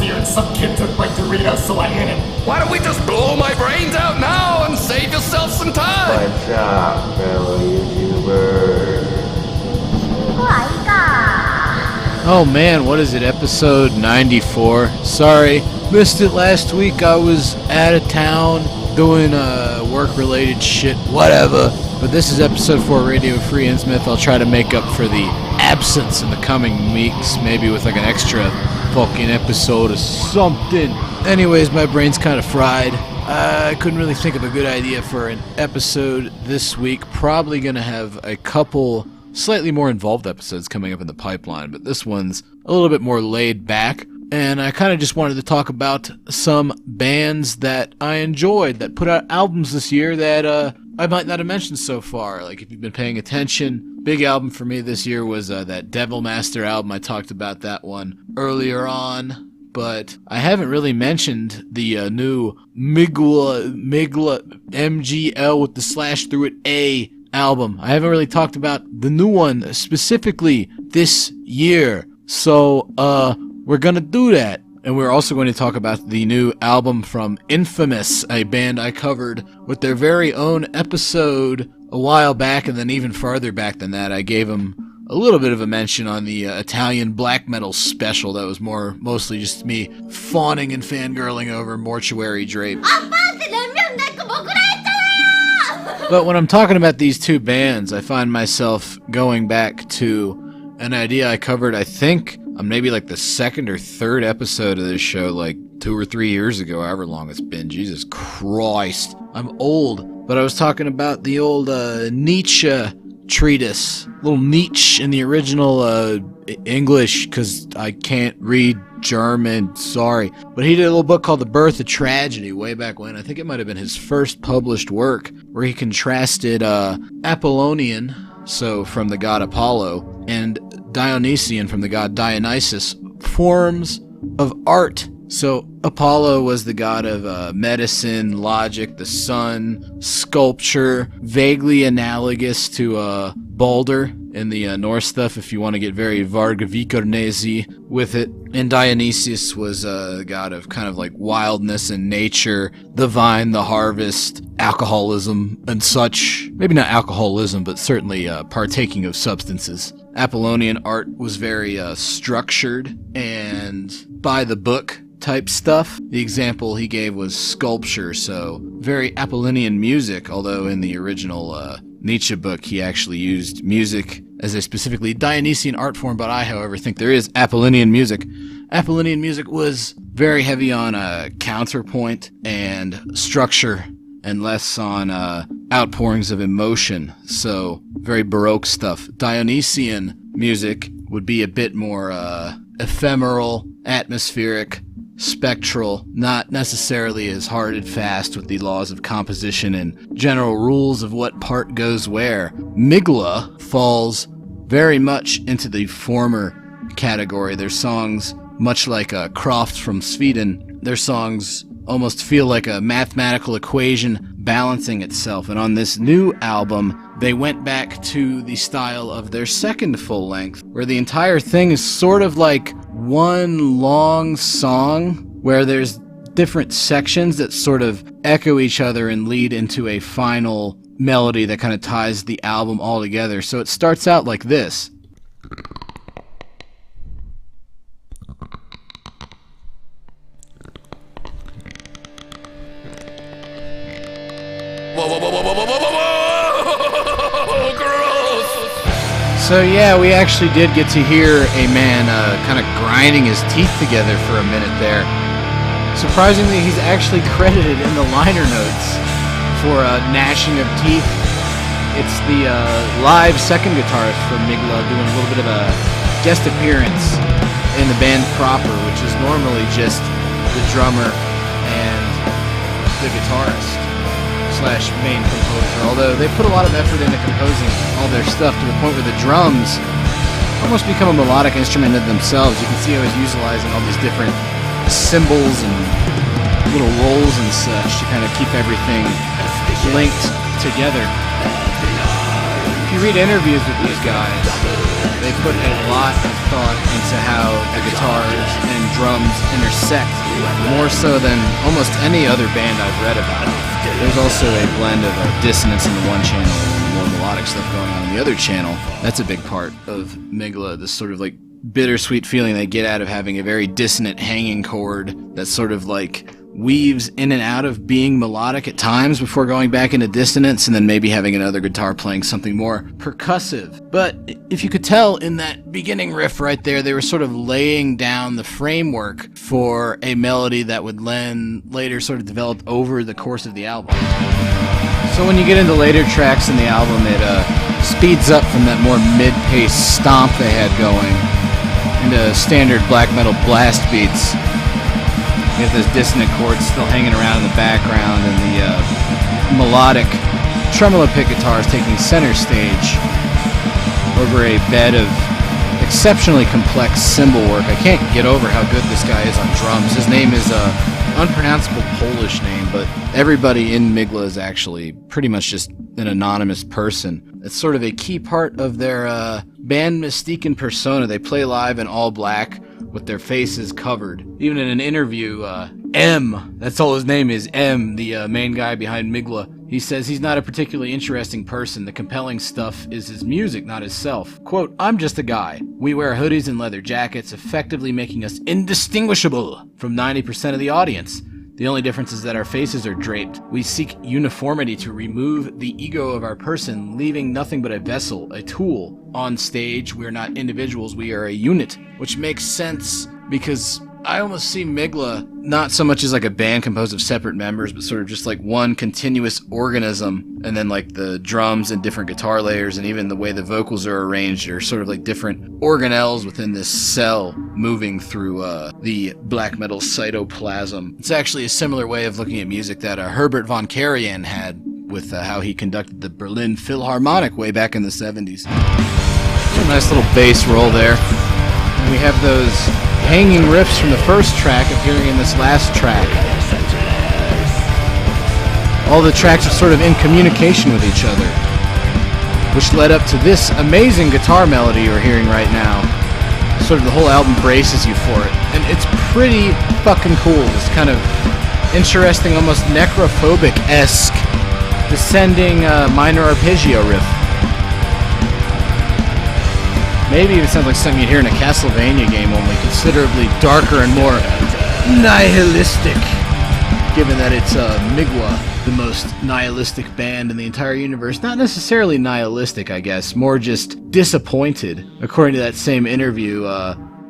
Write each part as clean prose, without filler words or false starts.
here and some kid took my Doritos, so I hit him. Why don't we just blow my brains out now and save yourself some time? What's up, fellow YouTubers? Oh man, what is it, episode 94? Sorry, missed it last week. I was out of town doing work-related shit, whatever. But this is episode 4, Radio Free Innsmouth. I'll try to make up for the absence in the coming weeks, maybe with like an extra fucking episode or something. Anyways, my brain's kind of fried. I couldn't really think of a good idea for an episode this week. Probably going to have a couple slightly more involved episodes coming up in the pipeline, but this one's a little bit more laid back. And I kind of just wanted to talk about some bands that I enjoyed that put out albums this year that I might not have mentioned so far. Like, if you've been paying attention, big album for me this year was that Devil Master album. I talked about that one earlier on, but I haven't really mentioned the new Mgła, MGL with the slash through it, A album. I haven't really talked about the new one specifically this year, so we're gonna do that. And we're also going to talk about the new album from Infamous, a band I covered with their very own episode a while back, and then even farther back than that, I gave them a little bit of a mention on the Italian black metal special that was mostly just me fawning and fangirling over Mortuary Drape. But when I'm talking about these two bands, I find myself going back to an idea I covered, I think, on maybe like the second or third episode of this show, like 2 or 3 years ago, however long it's been. Jesus Christ. I'm old. But I was talking about the old Nietzsche treatise. Little Nietzsche in the original English, because I can't read German, sorry. But he did a little book called The Birth of Tragedy way back when. I think it might have been his first published work, where he contrasted Apollonian, so from the god Apollo, and Dionysian from the god Dionysus, forms of art. So Apollo was the god of medicine, logic, the sun, sculpture, vaguely analogous to Balder in the Norse stuff, if you want to get very Vargavikernes with it. And Dionysius was a god of kind of like wildness and nature, the vine, the harvest, alcoholism, and such. Maybe not alcoholism, but certainly partaking of substances. Apollonian art was very structured and by the book type stuff. The example he gave was sculpture, so very Apollonian music, although in the original Nietzsche book he actually used music as a specifically Dionysian art form, but I, however, think there is Apollonian music. Apollonian music was very heavy on counterpoint and structure, and less on outpourings of emotion, so very Baroque stuff. Dionysian music would be a bit more ephemeral, atmospheric, spectral, not necessarily as hard and fast with the laws of composition and general rules of what part goes where. Mgła falls very much into the former category. Their songs, much like Croft from Sweden, their songs almost feel like a mathematical equation balancing itself. And on this new album, they went back to the style of their second full length, where the entire thing is sort of like one long song where there's different sections that sort of echo each other and lead into a final melody that kind of ties the album all together. So it starts out like this. Whoa, gross! So yeah, we actually did get to hear a man kind of grinding his teeth together for a minute there. Surprisingly, he's actually credited in the liner notes for gnashing of teeth. It's the live second guitarist from Mgła doing a little bit of a guest appearance in the band proper, which is normally just the drummer and the guitarist slash main composer, although they put a lot of effort into composing all their stuff to the point where the drums almost become a melodic instrument in themselves. You can see how he's utilizing all these different cymbals and little rolls and such to kind of keep everything linked together. If you read interviews with these guys, They put a lot of thought into how the guitars and drums intersect, more so than almost any other band I've read about. There's also a blend of dissonance in the one channel and more melodic stuff going on in the other channel. That's a big part of Mgła, this sort of like bittersweet feeling they get out of having a very dissonant hanging chord that sort of like weaves in and out of being melodic at times before going back into dissonance, and then maybe having another guitar playing something more percussive. But if you could tell in that beginning riff right there, they were sort of laying down the framework for a melody that would then later sort of develop over the course of the album. So when you get into later tracks in the album, it speeds up from that more mid-paced stomp they had going into standard black metal blast beats. You have those dissonant chords still hanging around in the background, and the melodic tremolo pick guitars taking center stage over a bed of exceptionally complex cymbal work. I can't get over how good this guy is on drums. His name is unpronounceable Polish name, but everybody in Mgła is actually pretty much just an anonymous person. It's sort of a key part of their band mystique and persona. They play live in all black with their faces covered. Even in an interview, M, that's all his name is, M, the main guy behind Mgła, he says he's not a particularly interesting person. The compelling stuff is his music, not his self. Quote, "I'm just a guy. We wear hoodies and leather jackets, effectively making us indistinguishable from 90% of the audience. The only difference is that our faces are draped. We seek uniformity to remove the ego of our person, leaving nothing but a vessel, a tool. On stage, we're not individuals, we are a unit," which makes sense because I almost see Mgła not so much as like a band composed of separate members, but sort of just like one continuous organism, and then like the drums and different guitar layers and even the way the vocals are arranged are sort of like different organelles within this cell moving through the black metal cytoplasm. It's actually a similar way of looking at music that Herbert von Karajan had with how he conducted the Berlin Philharmonic way back in the 70s. A nice little bass roll there. And we have those hanging riffs from the first track appearing in this last track. All the tracks are sort of in communication with each other, which led up to this amazing guitar melody you're hearing right now. Sort of the whole album braces you for it, and it's pretty fucking cool. This kind of interesting, almost necrophobic-esque descending minor arpeggio riff. Maybe it sounds like something you'd hear in a Castlevania game, only considerably darker and more nihilistic, given that it's Mgła, the most nihilistic band in the entire universe. Not necessarily nihilistic, I guess, more just disappointed. According to that same interview,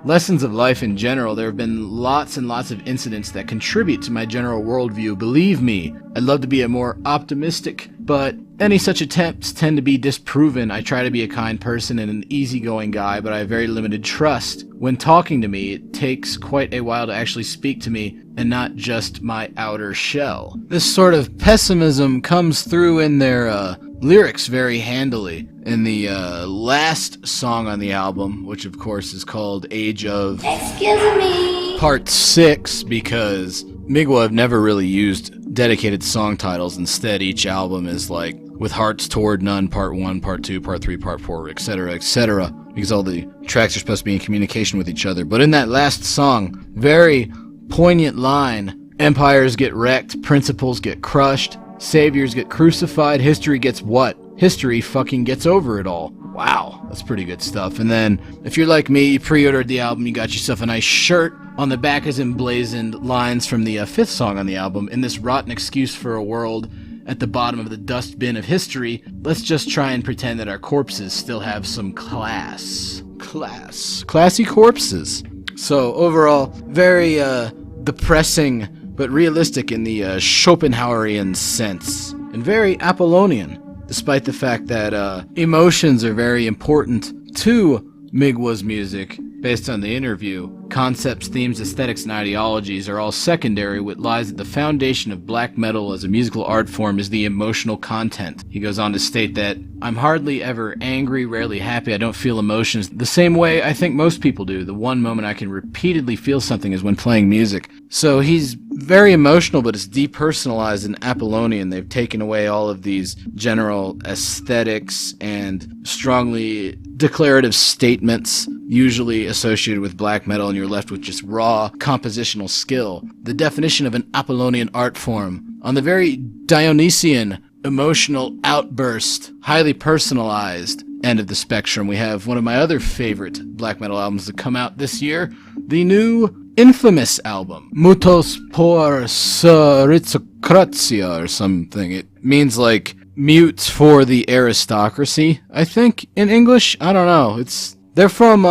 lessons of life in general, there have been lots and lots of incidents that contribute to my general worldview. Believe me, I'd love to be a more optimistic, but any such attempts tend to be disproven. I try to be a kind person and an easygoing guy, but I have very limited trust. When talking to me, it takes quite a while to actually speak to me and not just my outer shell. This sort of pessimism comes through in their lyrics very handily. In the last song on the album, which of course is called Age of... Excuse me! Part 6, because Mgła have never really used dedicated song titles. Instead, each album is like, With Hearts Toward None, Part 1, Part 2, Part 3, Part 4, etc., etc., because all the tracks are supposed to be in communication with each other. But in that last song, very poignant line, empires get wrecked, principles get crushed, saviors get crucified, history gets what? History fucking gets over it all. Wow, that's pretty good stuff. And then, if you're like me, you pre-ordered the album, you got yourself a nice shirt. On the back is emblazoned lines from the 5th song on the album. In this rotten excuse for a world at the bottom of the dustbin of history, let's just try and pretend that our corpses still have some class. Classy corpses. So, overall, very depressing, but realistic in the Schopenhauerian sense. And very Apollonian, despite the fact that emotions are very important to Mgła's music. based on the interview, concepts, themes, aesthetics, and ideologies are all secondary. What lies at the foundation of black metal as a musical art form is the emotional content. He goes on to state that, I'm hardly ever angry, rarely happy, I don't feel emotions the same way I think most people do. The one moment I can repeatedly feel something is when playing music. So he's very emotional, but it's depersonalized in Apollonian. They've taken away all of these general aesthetics and strongly declarative statements usually associated with black metal, and you're left with just raw compositional skill. The definition of an Apollonian art form. On the very Dionysian emotional outburst, highly personalized end of the spectrum, we have one of my other favorite black metal albums to come out this year, the new infamous album, Mutos por aristokratia or something. It means like mute for the aristocracy, I think, in English. I don't know. They're from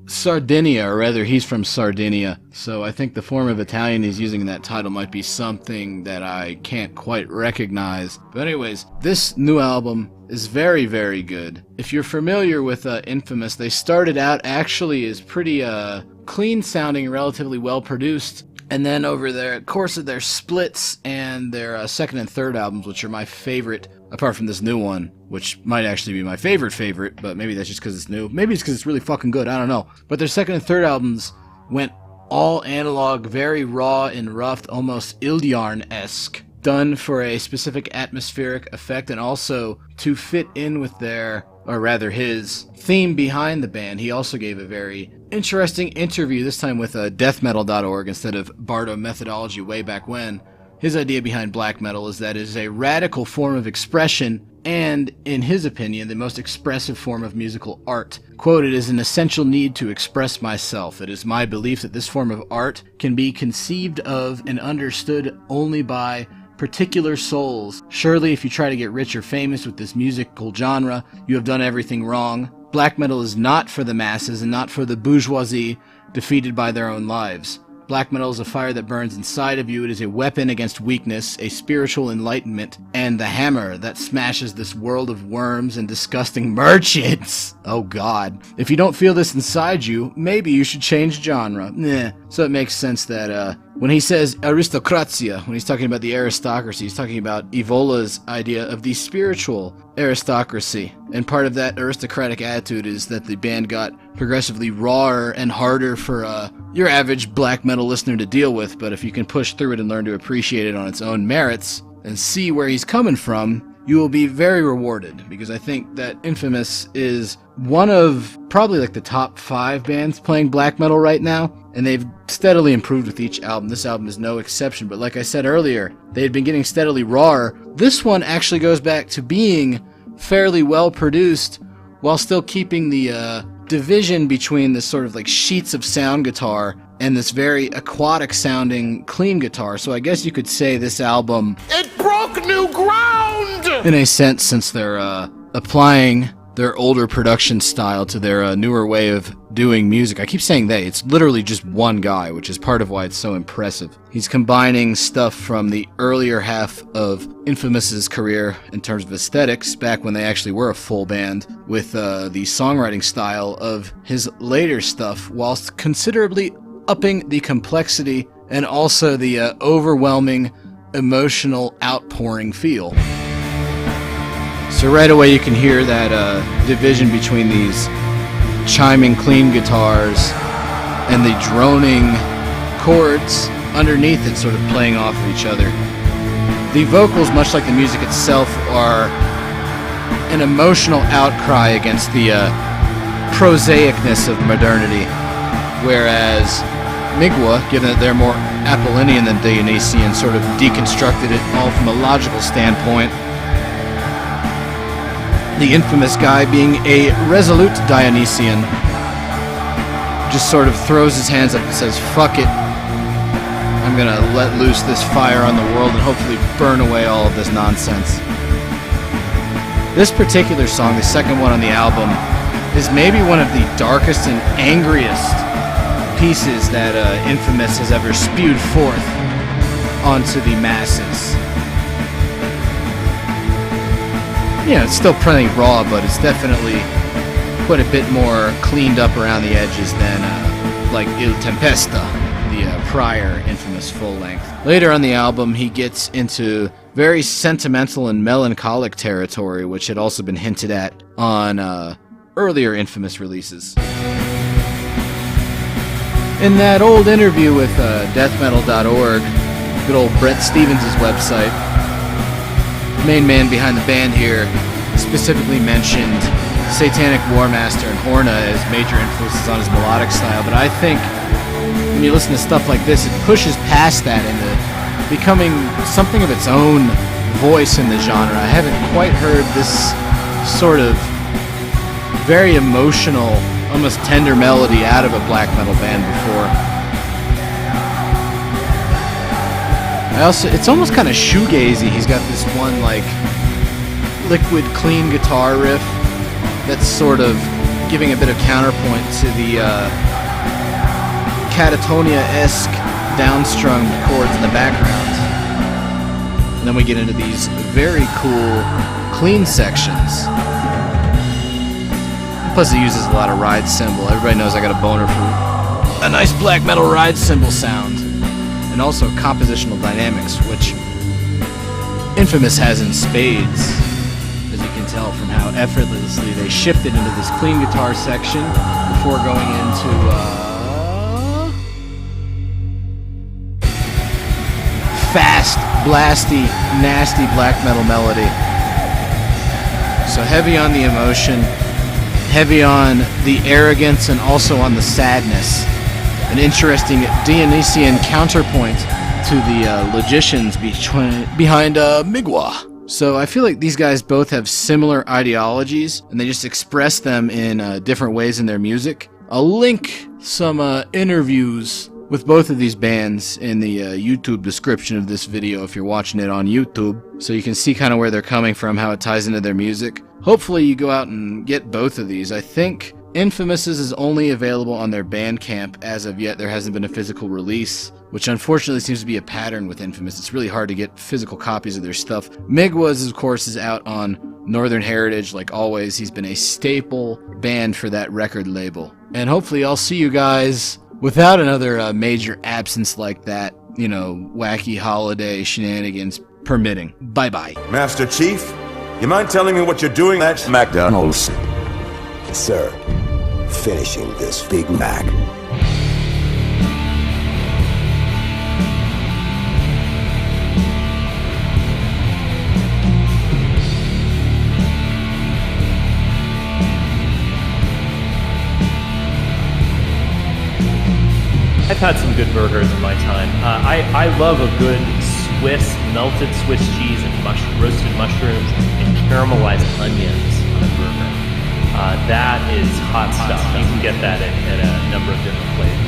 Sardinia, or rather, he's from Sardinia. So I think the form of Italian he's using in that title might be something that I can't quite recognize. But anyways, this new album is very, very good. If you're familiar with Infamous, they started out actually as pretty clean sounding and relatively well produced. And then over the course of their splits and their second and third albums, which are my favorite, apart from this new one, which might actually be my favorite, but maybe that's just because it's new. Maybe it's because it's really fucking good, I don't know. But their second and third albums went all analog, very raw and rough, almost Ildjarn-esque, done for a specific atmospheric effect and also to fit in with their, or rather his, theme behind the band. He also gave a very interesting interview, this time with deathmetal.org instead of Bardo Methodology way back when. His idea behind black metal is that it is a radical form of expression and, in his opinion, the most expressive form of musical art. Quote, it is an essential need to express myself. It is my belief that this form of art can be conceived of and understood only by particular souls. Surely if you try to get rich or famous with this musical genre, you have done everything wrong. Black metal is not for the masses and not for the bourgeoisie defeated by their own lives. Black metal is a fire that burns inside of you. It is a weapon against weakness, a spiritual enlightenment, and the hammer that smashes this world of worms and disgusting merchants. Oh god. If you don't feel this inside you, maybe you should change genre. So it makes sense that when he says aristokratia, when he's talking about the aristocracy, he's talking about Evola's idea of the spiritual aristocracy. And part of that aristocratic attitude is that the band got progressively rawer and harder for your average black metal listener to deal with, but if you can push through it and learn to appreciate it on its own merits and see where he's coming from, you will be very rewarded, because I think that Infamous is one of probably like the top 5 bands playing black metal right now, and they've steadily improved with each album. This album is no exception, but like I said earlier, they had been getting steadily rawer. This one actually goes back to being fairly well produced while still keeping the division between this sort of like sheets of sound guitar and this very aquatic sounding clean guitar. So I guess you could say this album, It broke new ground! in a sense, since they're applying their older production style to their newer way of doing music. I keep saying they, it's literally just one guy, which is part of why it's so impressive. He's combining stuff from the earlier half of Infamous's career in terms of aesthetics, back when they actually were a full band, with the songwriting style of his later stuff, whilst considerably upping the complexity and also the overwhelming emotional outpouring feel. So right away you can hear that division between these chiming clean guitars and the droning chords underneath it sort of playing off of each other. The vocals, much like the music itself, are an emotional outcry against the prosaicness of modernity, whereas Mgła, given that they're more Apollonian than Dionysian, sort of deconstructed it all from a logical standpoint. The infamous guy, being a resolute Dionysian, just sort of throws his hands up and says, fuck it, I'm gonna let loose this fire on the world and hopefully burn away all of this nonsense. This particular song, the second one on the album, is maybe one of the darkest and angriest pieces that Infamous has ever spewed forth onto the masses. Yeah, it's still pretty raw, but it's definitely quite a bit more cleaned up around the edges than like Il Tempesta, the prior infamous full length. Later on the album, he gets into very sentimental and melancholic territory, which had also been hinted at on earlier infamous releases. In that old interview with deathmetal.org, good old Brett Stevens' website, the main man behind the band here specifically mentioned Satanic Warmaster and Horna as major influences on his melodic style, but I think when you listen to stuff like this, it pushes past that into becoming something of its own voice in the genre. I haven't quite heard this sort of very emotional, almost tender melody out of a black metal band before. It's almost kind of shoegazy. He's got this one like liquid clean guitar riff that's sort of giving a bit of counterpoint to the Catatonia-esque downstrung chords in the background. And then we get into these very cool clean sections. Plus it uses a lot of ride cymbal. Everybody knows I got a boner for a nice black metal ride cymbal sound. And also compositional dynamics, which Infamous has in spades, as you can tell from how effortlessly they shifted into this clean guitar section before going into fast, blasty, nasty black metal melody. So heavy on the emotion, heavy on the arrogance, and also on the sadness. An interesting Dionysian counterpoint to the logicians behind Mgła. So I feel like these guys both have similar ideologies, and they just express them in different ways in their music. I'll link some interviews with both of these bands in the YouTube description of this video if you're watching it on YouTube, so you can see kind of where they're coming from, how it ties into their music. Hopefully you go out and get both of these. I think Infamous's is only available on their Bandcamp as of yet. There hasn't been a physical release, which unfortunately seems to be a pattern with Infamous. It's really hard to get physical copies of their stuff. Mgła's, of course, is out on Northern Heritage. Like always, he's been a staple band for that record label. And hopefully I'll see you guys without another major absence like that, you know, wacky holiday shenanigans permitting. Bye-bye. Master Chief, you mind telling me what you're doing at McDonald's? Sir, finishing this Big Mac. I've had some good burgers in my time. I love a good melted Swiss cheese and roasted mushrooms and caramelized onions on a burger. That is hot stuff. You can get that at a number of different places.